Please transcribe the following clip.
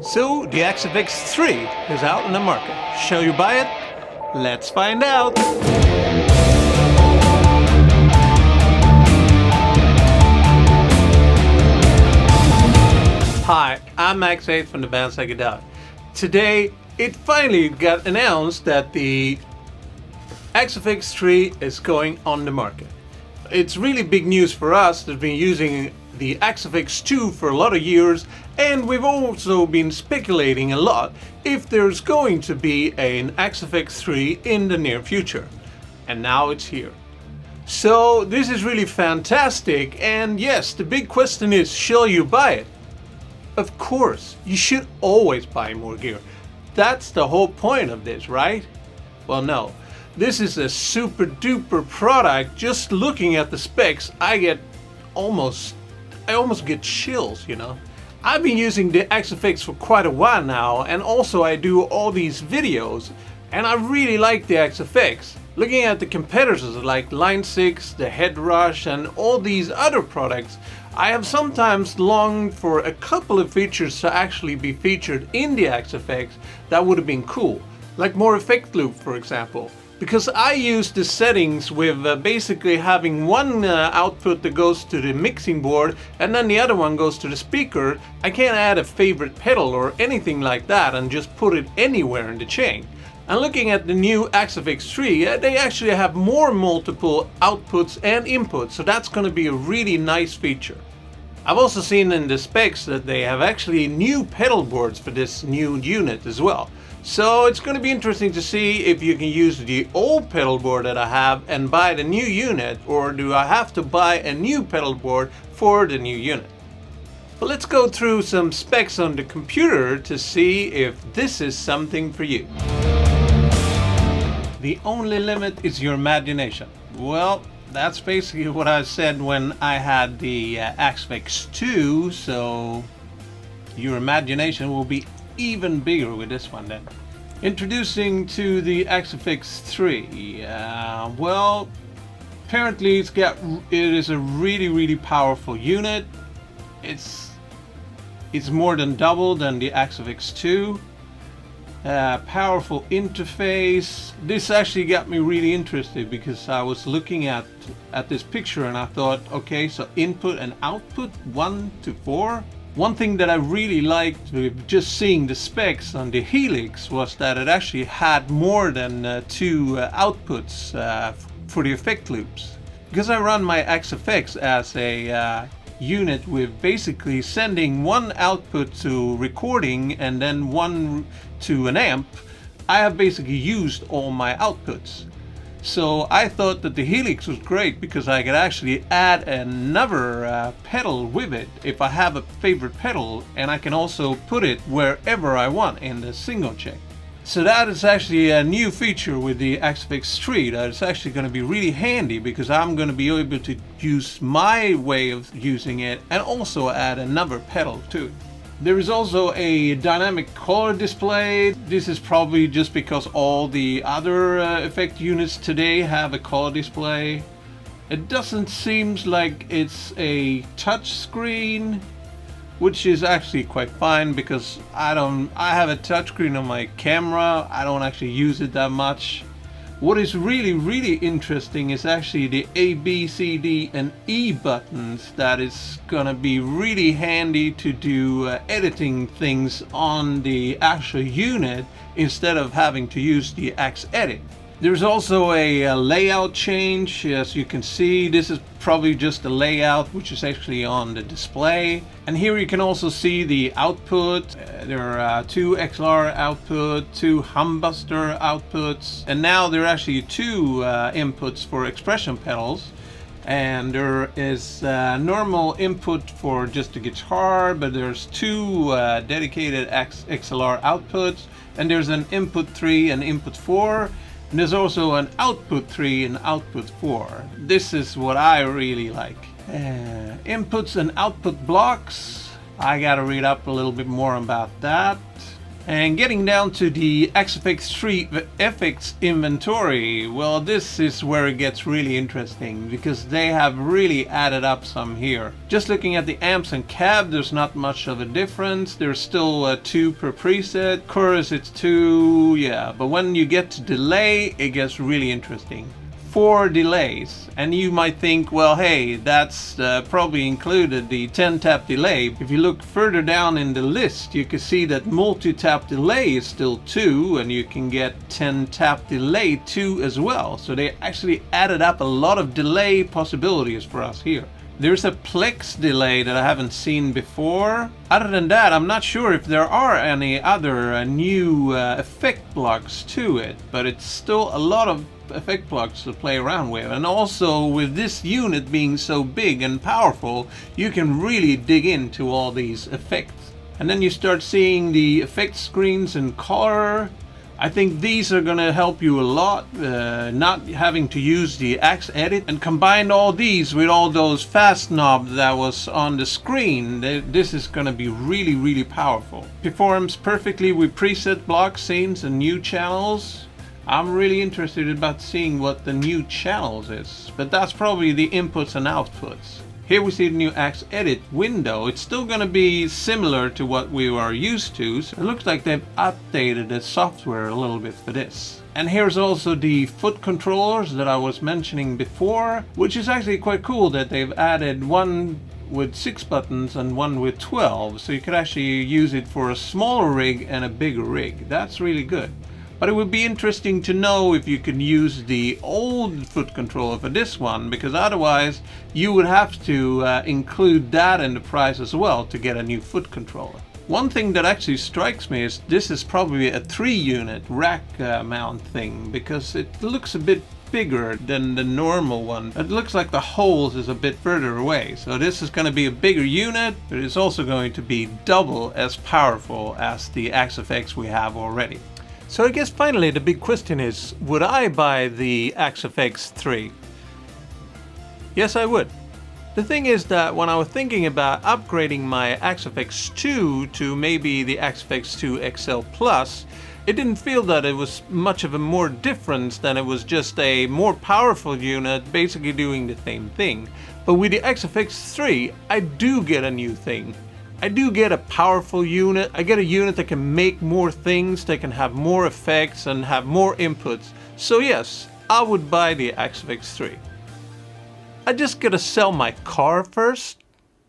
So the Fx 3 is out in the market. Shall you buy it? Let's find out! Hi, I'm Max8 from the band Psychedelic. Today it finally got announced that the Fx 3 is going on the market. It's really big news for us that have been using the Fx 2 for a lot of years, and we've also been speculating a lot if there's going to be an Fx 3 in the near future. And now it's here. So this is really fantastic, and yes, the big question is, shall you buy it? Of course, you should always buy more gear. That's the whole point of this, right? Well, no. This is a super duper product. Just looking at the specs, I almost get chills, you know. I've been using the Fx for quite a while now, and also I do all these videos, and I really like the Fx. Looking at the competitors like Line 6, the Head Rush, and all these other products, I have sometimes longed for a couple of features to actually be featured in the Fx that would have been cool, like more effect loop, for example. Because I use the settings with basically having one output that goes to the mixing board and then the other one goes to the speaker. I can't add a favorite pedal or anything like that and just put it anywhere in the chain. And looking at the new Fx 3, they actually have more multiple outputs and inputs, so that's going to be a really nice feature. I've also seen in the specs that they have actually new pedal boards for this new unit as well. So it's going to be interesting to see if you can use the old pedal board that I have and buy the new unit, or do I have to buy a new pedal board for the new unit. But let's go through some specs on the computer to see if this is something for you. The only limit is your imagination. Well, that's basically what I said when I had the Fx 2, so your imagination will be even bigger with this one then. Introducing to the Fx 3. Well, apparently it is a really powerful unit. It's more than double than the Fx 2. Powerful interface. This actually got me really interested because I was looking at this picture and I thought, okay, so input and output 1 to 4. One thing that I really liked with just seeing the specs on the Helix was that it actually had more than 2 outputs for the effect loops. Because I run my Fx as a unit with basically sending one output to recording and then one to an amp, I have basically used all my outputs. So I thought that the Helix was great because I could actually add another pedal with it if I have a favorite pedal, and I can also put it wherever I want in the single check. So that is actually a new feature with the Fx 3 that is actually going to be really handy because I'm going to be able to use my way of using it and also add another pedal to it. There is also a dynamic color display. This is probably just because all the other effect units today have a color display. It doesn't seem like it's a touch screen, which is actually quite fine because I have a touchscreen on my camera. I don't actually use it that much. What is really interesting is actually the A, B, C, D and E buttons. That is gonna be really handy to do editing things on the actual unit instead of having to use the X-Edit. There's also a layout change. As you can see, this is probably just the layout which is actually on the display. And here you can also see the output. There are 2 XLR output, 2 Humbuster outputs, and now there are actually 2 inputs for expression pedals. And there is normal input for just the guitar, but there's 2 dedicated XLR outputs, and there's an input 3 and input 4. And there's also an output 3 and output 4. This is what I really like. Inputs and output blocks. I gotta read up a little bit more about that. And getting down to the Fx 3 FX inventory, well, this is where it gets really interesting because they have really added up some here. Just looking at the amps and cab, there's not much of a difference. There's still 2 per preset. Chorus, it's 2, yeah. But when you get to delay, it gets really interesting. 4 delays, and you might think, well, hey, that's probably included the 10 tap delay. If you look further down in the list, you can see that multi-tap delay is still 2, and you can get 10 tap delay 2 as well. So they actually added up a lot of delay possibilities for us here. There's a Plex delay that I haven't seen before. Other than that, I'm not sure if there are any other new effect blocks to it, but it's still a lot of effect blocks to play around with. And also with this unit being so big and powerful, you can really dig into all these effects. And then you start seeing the effect screens in color. I think these are gonna help you a lot, not having to use the Axe Edit, and combine all these with all those fast knobs that was on the screen. This is gonna be really, really powerful. Performs perfectly with preset block scenes and new channels. I'm really interested about seeing what the new channels is, but that's probably the inputs and outputs. Here we see the new Axe Edit window. It's still going to be similar to what we are used to. So it looks like they've updated the software a little bit for this. And here's also the foot controllers that I was mentioning before, which is actually quite cool that they've added one with 6 buttons and one with 12. So you could actually use it for a smaller rig and a bigger rig. That's really good. But it would be interesting to know if you can use the old foot controller for this one, because otherwise you would have to include that in the price as well to get a new foot controller. One thing that actually strikes me is this is probably a 3-unit rack mount thing, because it looks a bit bigger than the normal one. It looks like the holes is a bit further away. So this is going to be a bigger unit, but it's also going to be double as powerful as the Axe-Fx we have already. So I guess finally the big question is, would I buy the Fx 3? Yes, I would. The thing is that when I was thinking about upgrading my Fx 2 to maybe the Fx 2 XL Plus, it didn't feel that it was much of a more difference than it was just a more powerful unit basically doing the same thing. But with the Fx 3, I do get a new thing. I do get a powerful unit. I get a unit that can make more things, that can have more effects and have more inputs. So yes, I would buy the Fx 3. I just gotta sell my car first.